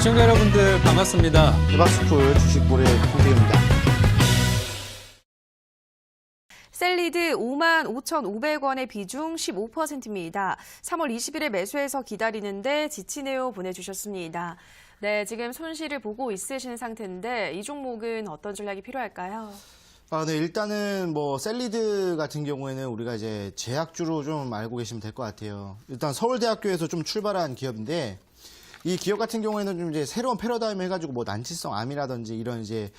시청자 여러분들 반갑습니다. 대박스쿨 주식고래 홍대입니다. 셀리드 55,500원의 비중 15%입니다. 3월 20일에 매수해서 기다리는데 지치네요 보내주셨습니다. 네, 지금 손실을 보고 있으신 상태인데 이 종목은 어떤 전략이 필요할까요? 네, 일단은 셀리드 같은 경우에는 우리가 이제 제약주로 좀 알고 계시면 될 것 같아요. 일단 서울대학교에서 좀 출발한 기업인데 이 기업 같은 경우에는 좀 이제 새로운 패러다임 해가지고 난치성 암이라든지 이런 이제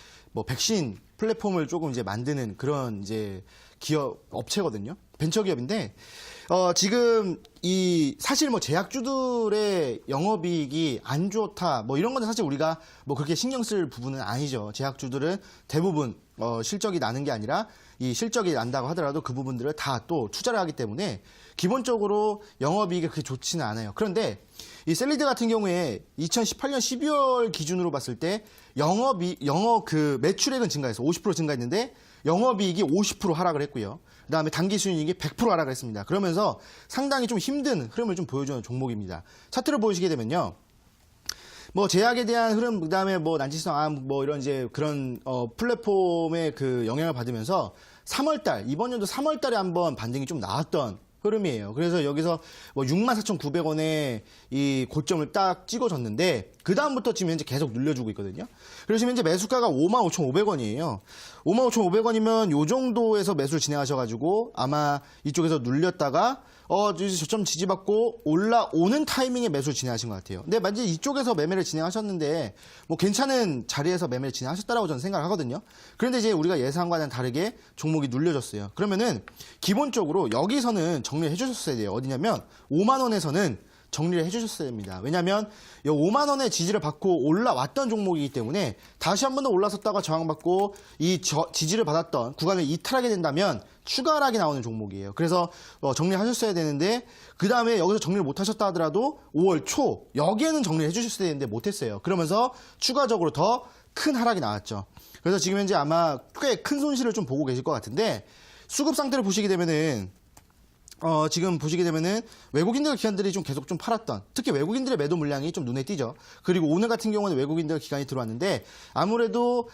백신 플랫폼을 조금 이제 만드는 그런 이제 기업 업체거든요. 벤처 기업인데 지금 사실 제약주들의 영업이익이 안 좋다 이런 건 사실 우리가 그렇게 신경 쓸 부분은 아니죠. 제약주들은 대부분 실적이 나는 게 아니라 이 실적이 난다고 하더라도 그 부분들을 다 또 투자를 하기 때문에 기본적으로 영업이익이 그렇게 좋지는 않아요. 그런데 이 셀리드 같은 경우에 2018년 12월 기준으로 봤을 때 매출액은 증가해서 50% 증가했는데 영업이익이 50% 하락을 했고요. 그다음에 단기순이익이 100% 하락을 했습니다. 그러면서 상당히 좀 힘든 흐름을 좀 보여주는 종목입니다. 차트를 보시게 되면요. 제약에 대한 흐름, 그다음에 난치성 암, 이런 이제 그런 플랫폼의 그 영향을 받으면서 이번 연도 3월달에 한번 반등이 좀 나왔던 흐름이에요. 그래서 여기서 64,900원에 이 고점을 딱 찍어줬는데 그다음부터 지금 현재 계속 늘려주고 있거든요. 그래서 지금 현재 매수가가 55,500원이에요. 55,500원이면 요 정도에서 매수를 진행하셔가지고 아마 이쪽에서 눌렸다가 저점 지지받고 올라오는 타이밍에 매수를 진행하신 것 같아요. 근데 만약에 이쪽에서 매매를 진행하셨는데 괜찮은 자리에서 매매를 진행하셨다라고 저는 생각을 하거든요. 그런데 이제 우리가 예상과는 다르게 종목이 눌려졌어요. 그러면은 기본적으로 여기서는 정리를 해주셨어야 돼요. 어디냐면 5만 원에서는 정리를 해주셨어야 됩니다. 왜냐하면 5만 원의 지지를 받고 올라왔던 종목이기 때문에 다시 한 번 더 올라섰다가 저항받고 지지를 받았던 구간을 이탈하게 된다면 추가 하락이 나오는 종목이에요. 그래서 정리하셨어야 되는데 그 다음에 여기서 정리를 못하셨다 하더라도 5월 초 여기에는 정리를 해주셨어야 되는데 못했어요. 그러면서 추가적으로 더 큰 하락이 나왔죠. 그래서 지금 현재 아마 꽤 큰 손실을 좀 보고 계실 것 같은데 수급 상태를 보시게 되면은 지금 보시게 되면은 외국인들 기관들이 좀 계속 좀 팔았던, 특히 외국인들의 매도 물량이 좀 눈에 띄죠. 그리고 오늘 같은 경우는 외국인들 기관이 들어왔는데 아무래도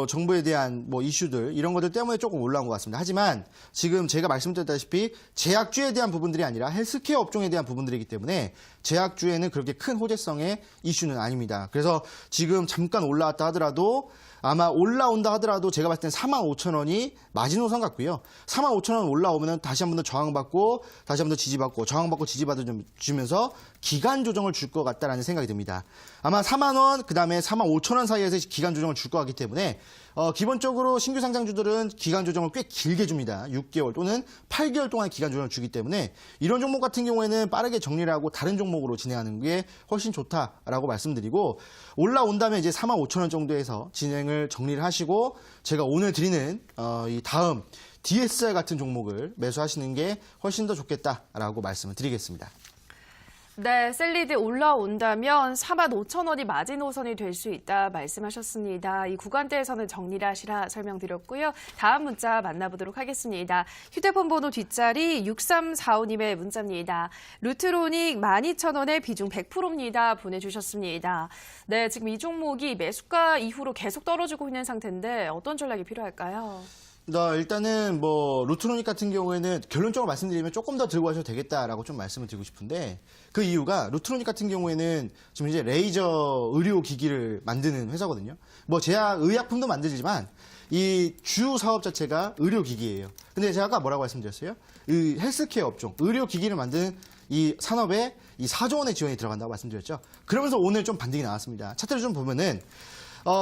정부에 대한 이슈들 이런 것들 때문에 조금 올라온 것 같습니다. 하지만 지금 제가 말씀드렸다시피 제약주에 대한 부분들이 아니라 헬스케어 업종에 대한 부분들이기 때문에 제약주에는 그렇게 큰 호재성의 이슈는 아닙니다. 그래서 지금 잠깐 올라왔다 하더라도 아마 올라온다 하더라도 제가 봤을 땐 45,000원이 마지노선 같고요. 45,000원 올라오면 다시 한 번 더 저항받고 다시 한 번 더 지지받고 저항받고 지지받으면서 기간 조정을 줄 것 같다라는 생각이 듭니다. 아마 4만 원 그다음에 45,000원 사이에서 기간 조정을 줄 것 같기 때문에 기본적으로 신규 상장주들은 기간 조정을 꽤 길게 줍니다. 6개월 또는 8개월 동안 기간 조정을 주기 때문에 이런 종목 같은 경우에는 빠르게 정리를 하고 다른 종목으로 진행하는 게 훨씬 좋다라고 말씀드리고 올라온다면 이제 45,000원 정도에서 진행을 정리를 하시고 제가 오늘 드리는 이 다음 DSR 같은 종목을 매수하시는 게 훨씬 더 좋겠다라고 말씀을 드리겠습니다. 네, 셀리드 올라온다면 45,000원이 마지노선이 될 수 있다 말씀하셨습니다. 이 구간대에서는 정리를 하시라 설명드렸고요. 다음 문자 만나보도록 하겠습니다. 휴대폰 번호 뒷자리 6345님의 문자입니다. 루트로닉 12,000원에 비중 100%입니다. 보내주셨습니다. 네, 지금 이 종목이 매수가 이후로 계속 떨어지고 있는 상태인데 어떤 전략이 필요할까요? 일단은 루트로닉 같은 경우에는 결론적으로 말씀드리면 조금 더 들고 가셔도 되겠다라고 좀 말씀을 드리고 싶은데 그 이유가 루트로닉 같은 경우에는 지금 이제 레이저 의료 기기를 만드는 회사거든요. 의약품도 만들지만 이 주 사업 자체가 의료 기기예요. 근데 제가 아까 뭐라고 말씀드렸어요? 이 헬스케어 업종, 의료 기기를 만드는 이 산업에 이 4조 원의 지원이 들어간다고 말씀드렸죠. 그러면서 오늘 좀 반등이 나왔습니다. 차트를 좀 보면은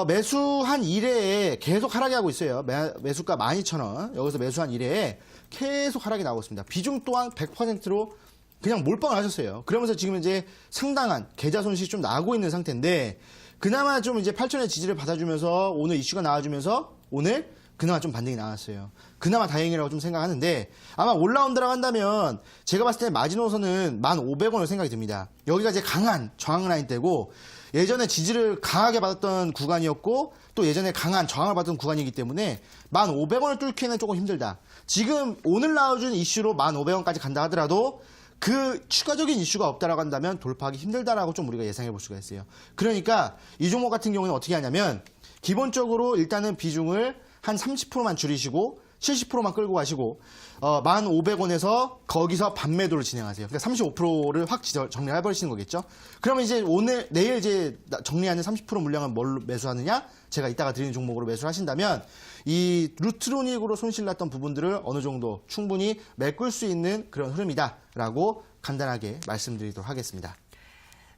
매수한 이래에 계속 하락이 하고 있어요. 매수가 12,000원. 여기서 매수한 이래에 계속 하락이 나오고 있습니다. 비중 또한 100%로 그냥 몰빵을 하셨어요. 그러면서 지금 이제 상당한 계좌 손실이 좀 나고 있는 상태인데 그나마 좀 이제 8,000의 지지를 받아주면서 오늘 이슈가 나와주면서 오늘 그나마 좀 반등이 나왔어요. 그나마 다행이라고 좀 생각하는데 아마 올라온다라고 한다면 제가 봤을 때 마지노선은 1,500원을 생각이 듭니다. 여기가 이제 강한 저항 라인대고 예전에 지지를 강하게 받았던 구간이었고 또 예전에 강한 저항을 받은 구간이기 때문에 1,500원을 뚫기에는 조금 힘들다. 지금 오늘 나와준 이슈로 1,500원까지 간다 하더라도 그 추가적인 이슈가 없다라고 한다면 돌파하기 힘들다라고 좀 우리가 예상해 볼 수가 있어요. 그러니까 이 종목 같은 경우는 어떻게 하냐면 기본적으로 일단은 비중을 한 30%만 줄이시고 70%만 끌고 가시고 1,500원에서 거기서 반매도를 진행하세요. 그러니까 35%를 확 정리해 버리시는 거겠죠. 그러면 이제 내일 이제 정리하는 30% 물량은 뭘로 매수하느냐? 제가 이따가 드리는 종목으로 매수를 하신다면 이 루트로닉으로 손실 났던 부분들을 어느 정도 충분히 메꿀 수 있는 그런 흐름이다라고 간단하게 말씀드리도록 하겠습니다.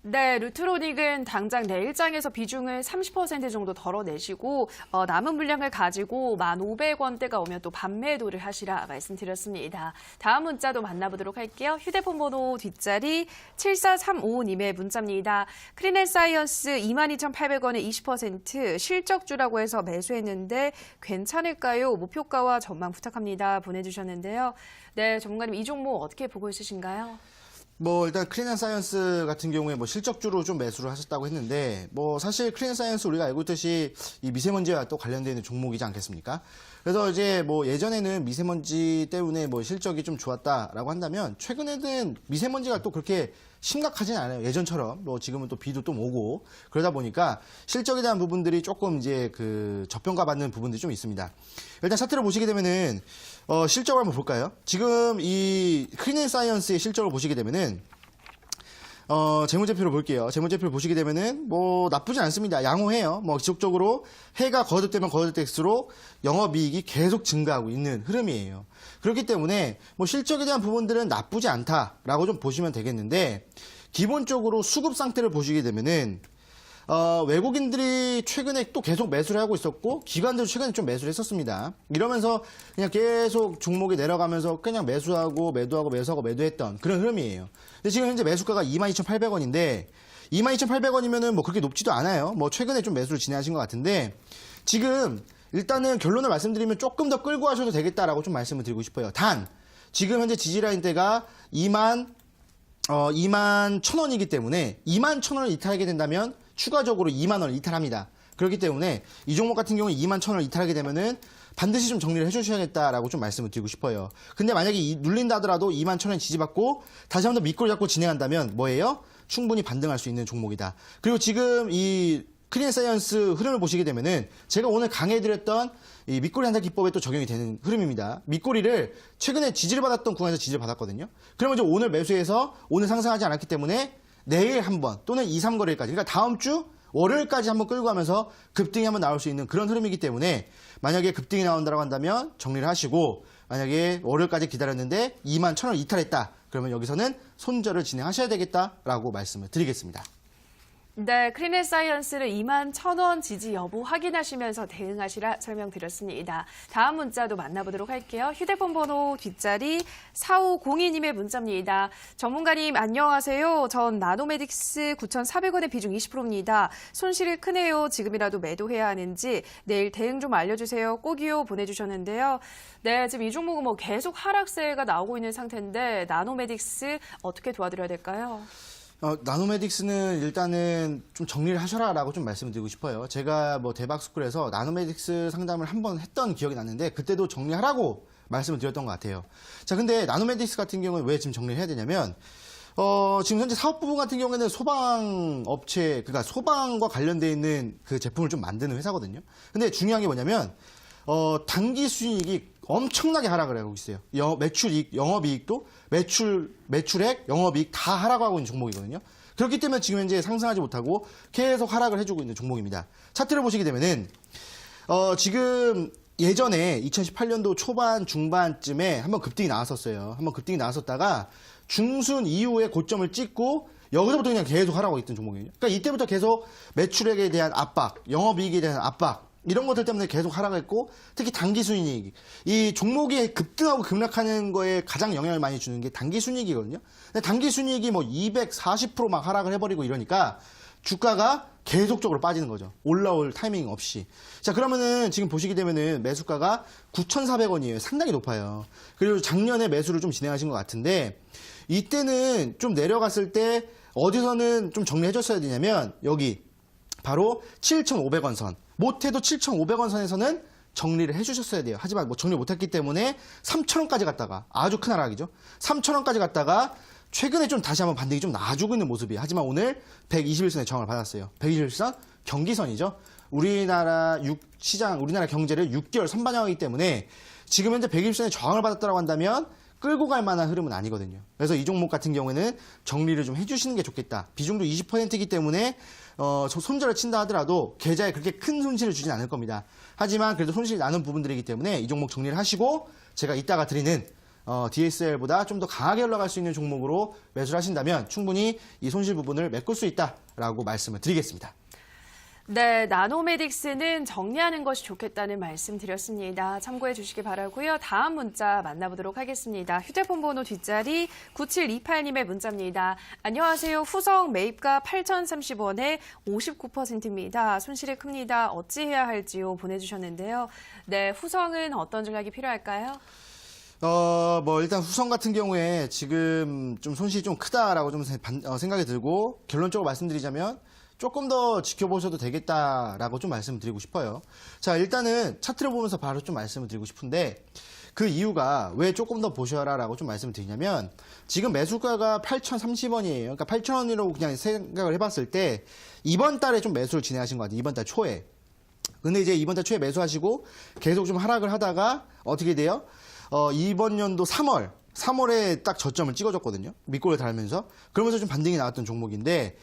네, 루트로닉은 당장 내일장에서 비중을 30% 정도 덜어내시고 남은 물량을 가지고 1,500원대가 오면 또 반매도를 하시라 말씀드렸습니다. 다음 문자도 만나보도록 할게요. 휴대폰 번호 뒷자리 7435님의 문자입니다. 크린앤사이언스 22,800원에 20% 실적주라고 해서 매수했는데 괜찮을까요? 목표가와 전망 부탁합니다. 보내주셨는데요. 네, 전문가님 이 종목 어떻게 보고 있으신가요? 일단 크린앤사이언스 같은 경우에 실적주로 좀 매수를 하셨다고 했는데 사실 크린앤사이언스 우리가 알고 있듯이 이 미세먼지와 또 관련되어 있는 종목이지 않겠습니까? 그래서 이제 예전에는 미세먼지 때문에 실적이 좀 좋았다라고 한다면 최근에는 미세먼지가 또 그렇게 심각하지는 않아요. 예전처럼 지금은 또 비도 또 오고 그러다 보니까 실적에 대한 부분들이 조금 이제 저평가받는 부분들이 좀 있습니다. 일단 차트를 보시게 되면은 실적을 한번 볼까요? 지금 이 크린앤사이언스의 실적을 보시게 되면은 재무제표를 볼게요. 재무제표를 보시게 되면은 나쁘진 않습니다. 양호해요. 지속적으로 해가 거듭되면 거듭될수록 영업이익이 계속 증가하고 있는 흐름이에요. 그렇기 때문에 실적에 대한 부분들은 나쁘지 않다라고 좀 보시면 되겠는데 기본적으로 수급 상태를 보시게 되면은 외국인들이 최근에 또 계속 매수를 하고 있었고 기관들도 최근에 좀 매수를 했었습니다. 이러면서 그냥 계속 종목이 내려가면서 그냥 매수하고 매도하고 매수하고 매도했던 그런 흐름이에요. 근데 지금 현재 매수가가 22,800원인데 22,800원이면은 그렇게 높지도 않아요. 최근에 좀 매수를 진행하신 것 같은데 지금 일단은 결론을 말씀드리면 조금 더 끌고 하셔도 되겠다라고 좀 말씀을 드리고 싶어요. 단 지금 현재 지지라인대가 21,000원이기 때문에 21,000원을 이탈하게 된다면 추가적으로 20,000원을 이탈합니다. 그렇기 때문에 이 종목 같은 경우에 21,000원을 이탈하게 되면은 반드시 좀 정리를 해주셔야겠다라고 좀 말씀을 드리고 싶어요. 근데 만약에 눌린다 하더라도 21,000원 지지받고 다시 한번 밑골 잡고 진행한다면 뭐예요? 충분히 반등할 수 있는 종목이다. 그리고 지금 이 크린앤사이언스 흐름을 보시게 되면은 제가 오늘 강해드렸던 이 밑꼬리 한타 기법에 또 적용이 되는 흐름입니다. 밑꼬리를 최근에 지지를 받았던 구간에서 지지를 받았거든요. 그러면 이제 오늘 매수해서 오늘 상승하지 않았기 때문에 내일 한번 또는 2, 3거래일까지 그러니까 다음 주 월요일까지 한번 끌고 가면서 급등이 한번 나올 수 있는 그런 흐름이기 때문에 만약에 급등이 나온다고 한다면 정리를 하시고 만약에 월요일까지 기다렸는데 21,000원 이탈했다. 그러면 여기서는 손절을 진행하셔야 되겠다라고 말씀을 드리겠습니다. 네, 크린앤사이언스를 21,000원 지지 여부 확인하시면서 대응하시라 설명드렸습니다. 다음 문자도 만나보도록 할게요. 휴대폰 번호 뒷자리 4502님의 문자입니다. 전문가님 안녕하세요. 전 나노메딕스 9,400원의 비중 20%입니다. 손실이 크네요. 지금이라도 매도해야 하는지 내일 대응 좀 알려주세요. 꼭이요 보내주셨는데요. 네, 지금 이 종목은 계속 하락세가 나오고 있는 상태인데 나노메딕스 어떻게 도와드려야 될까요? 나노메딕스는 일단은 좀 정리를 하셔라라고 좀 말씀을 드리고 싶어요. 제가 대박스쿨에서 나노메딕스 상담을 한번 했던 기억이 났는데 그때도 정리하라고 말씀을 드렸던 것 같아요. 자, 근데 나노메딕스 같은 경우는 왜 지금 정리를 해야 되냐면 지금 현재 사업 부분 같은 경우에는 소방 업체, 그러니까 소방과 관련되어 있는 그 제품을 좀 만드는 회사거든요. 근데 중요한 게 뭐냐면 단기 수익이 엄청나게 하락을 하고 있어요. 매출이익, 영업이익도 매출액, 영업이익 다 하락하고 있는 종목이거든요. 그렇기 때문에 지금 현재 상승하지 못하고 계속 하락을 해주고 있는 종목입니다. 차트를 보시게 되면은 지금 예전에 2018년도 초반, 중반쯤에 한번 급등이 나왔었어요. 한번 급등이 나왔었다가 중순 이후에 고점을 찍고 여기서부터 그냥 계속 하락하고 있던 종목이에요. 그러니까 이때부터 계속 매출액에 대한 압박, 영업이익에 대한 압박 이런 것들 때문에 계속 하락했고 특히 단기 순이익 이 종목이 급등하고 급락하는 거에 가장 영향을 많이 주는 게 단기 순이익이거든요. 근데 단기 순이익이 240% 막 하락을 해버리고 이러니까 주가가 계속적으로 빠지는 거죠. 올라올 타이밍 없이. 자, 그러면은 지금 보시게 되면은 매수가가 9,400원이에요. 상당히 높아요. 그리고 작년에 매수를 좀 진행하신 것 같은데 이때는 좀 내려갔을 때 어디서는 좀 정리해 줬어야 되냐면 여기 바로 7,500원 선. 못해도 7,500원 선에서는 정리를 해주셨어야 돼요. 하지만 정리 못했기 때문에 3,000원까지 갔다가 아주 큰 하락이죠. 3,000원까지 갔다가 최근에 좀 다시 한번 반등이 좀 나아지고 있는 모습이에요. 하지만 오늘 121선의 저항을 받았어요. 121선 경기선이죠. 우리나라 시장, 우리나라 경제를 6개월 선반영하기 때문에 지금 현재 121선의 저항을 받았다고 한다면 끌고 갈 만한 흐름은 아니거든요. 그래서 이 종목 같은 경우에는 정리를 좀 해주시는 게 좋겠다. 비중도 20%이기 때문에 손절을 친다 하더라도 계좌에 그렇게 큰 손실을 주진 않을 겁니다. 하지만 그래도 손실이 나는 부분들이기 때문에 이 종목 정리를 하시고 제가 이따가 드리는 DSL보다 좀 더 강하게 올라갈 수 있는 종목으로 매수를 하신다면 충분히 이 손실 부분을 메꿀 수 있다라고 말씀을 드리겠습니다. 네, 나노메딕스는 정리하는 것이 좋겠다는 말씀 드렸습니다. 참고해 주시기 바라고요. 다음 문자 만나보도록 하겠습니다. 휴대폰 번호 뒷자리 9728님의 문자입니다. 안녕하세요. 후성 매입가 8,030원에 59%입니다. 손실이 큽니다. 어찌해야 할지요? 보내주셨는데요. 네, 후성은 어떤 전략이 필요할까요? 일단 후성 같은 경우에 지금 좀 손실이 좀 크다라고 좀 생각이 들고 결론적으로 말씀드리자면 조금 더 지켜보셔도 되겠다라고 좀 말씀드리고 싶어요. 자, 일단은 차트를 보면서 바로 좀 말씀을 드리고 싶은데 그 이유가 왜 조금 더 보셔라라고 좀 말씀을 드리냐면 지금 매수가가 8,030원이에요. 그러니까 8,000원이라고 그냥 생각을 해봤을 때 이번 달에 좀 매수를 진행하신 것 같아요. 이번 달 초에. 근데 이제 이번 달 초에 매수하시고 계속 좀 하락을 하다가 어떻게 돼요? 이번 연도 3월에 딱 저점을 찍어줬거든요. 밑골을 달면서. 그러면서 좀 반등이 나왔던 종목인데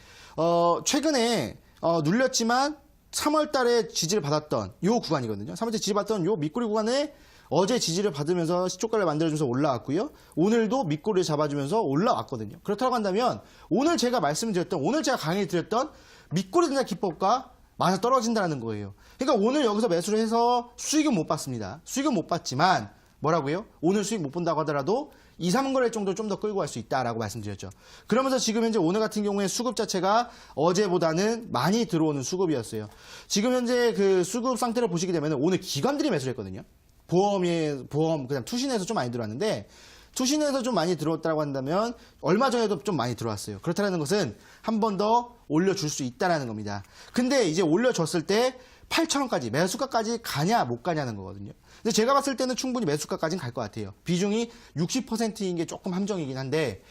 최근에 눌렸지만 3월 달에 지지를 받았던 요 구간이거든요. 3월 달에 지지 받았던 요 밑꼬리 구간에 어제 지지를 받으면서 시초가를 만들어주면서 올라왔고요. 오늘도 밑꼬리를 잡아주면서 올라왔거든요. 그렇다고 한다면 오늘 제가 말씀드렸던, 오늘 제가 강의드렸던 밑꼬리 등락 기법과 맞아 떨어진다는 거예요. 그러니까 오늘 여기서 매수를 해서 수익은 못 봤습니다. 수익은 못 봤지만 뭐라고요? 오늘 수익 못 본다고 하더라도 2, 3거래 정도 좀 더 끌고 갈 수 있다라고 말씀드렸죠. 그러면서 지금 현재 오늘 같은 경우에 수급 자체가 어제보다는 많이 들어오는 수급이었어요. 지금 현재 그 수급 상태를 보시게 되면 오늘 기관들이 매수를 했거든요. 보험, 그냥 투신에서 좀 많이 들어왔는데 투신에서 좀 많이 들어왔다고 한다면 얼마 전에도 좀 많이 들어왔어요. 그렇다는 것은 한 번 더 올려줄 수 있다라는 겁니다. 근데 이제 올려줬을 때 8,000원까지 매수가까지 가냐 못 가냐는 거거든요. 근데 제가 봤을 때는 충분히 매수가까지는 갈 것 같아요. 비중이 60%인 게 조금 함정이긴 한데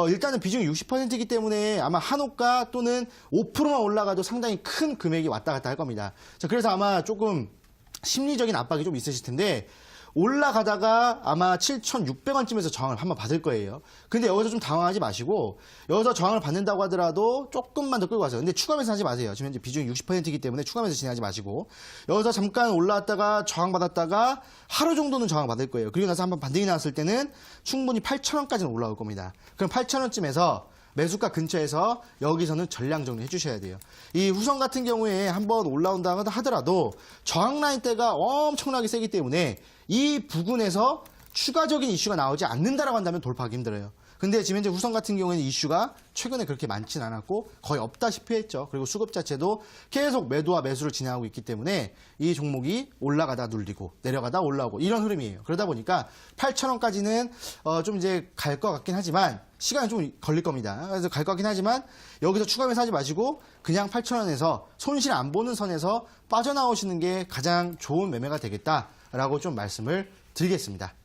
일단은 비중이 60%이기 때문에 아마 한호가 또는 5%만 올라가도 상당히 큰 금액이 왔다 갔다 할 겁니다. 자, 그래서 아마 조금 심리적인 압박이 좀 있으실 텐데 올라가다가 아마 7,600원쯤에서 저항을 한번 받을 거예요. 근데 여기서 좀 당황하지 마시고 여기서 저항을 받는다고 하더라도 조금만 더 끌고 가세요. 근데 추가 매수 하지 마세요. 지금 현재 비중이 60%이기 때문에 추가 매수 진행하지 마시고 여기서 잠깐 올라왔다가 저항 받았다가 하루 정도는 저항 받을 거예요. 그리고 나서 한번 반등이 나왔을 때는 충분히 8,000원까지는 올라올 겁니다. 그럼 8,000원쯤에서 매수가 근처에서 여기서는 전량 정리해 주셔야 돼요. 이 후성 같은 경우에 한번 올라온다 하더라도 저항 라인대가 엄청나게 세기 때문에 이 부근에서 추가적인 이슈가 나오지 않는다라고 한다면 돌파하기 힘들어요. 근데 지금 현재 후성 같은 경우에는 이슈가 최근에 그렇게 많진 않았고 거의 없다시피 했죠. 그리고 수급 자체도 계속 매도와 매수를 진행하고 있기 때문에 이 종목이 올라가다 눌리고 내려가다 올라오고 이런 흐름이에요. 그러다 보니까 8,000원까지는 좀 이제 갈 것 같긴 하지만 시간이 좀 걸릴 겁니다. 그래서 갈 것 같긴 하지만 여기서 추가 매수하지 마시고 그냥 8,000원에서 손실 안 보는 선에서 빠져나오시는 게 가장 좋은 매매가 되겠다라고 좀 말씀을 드리겠습니다.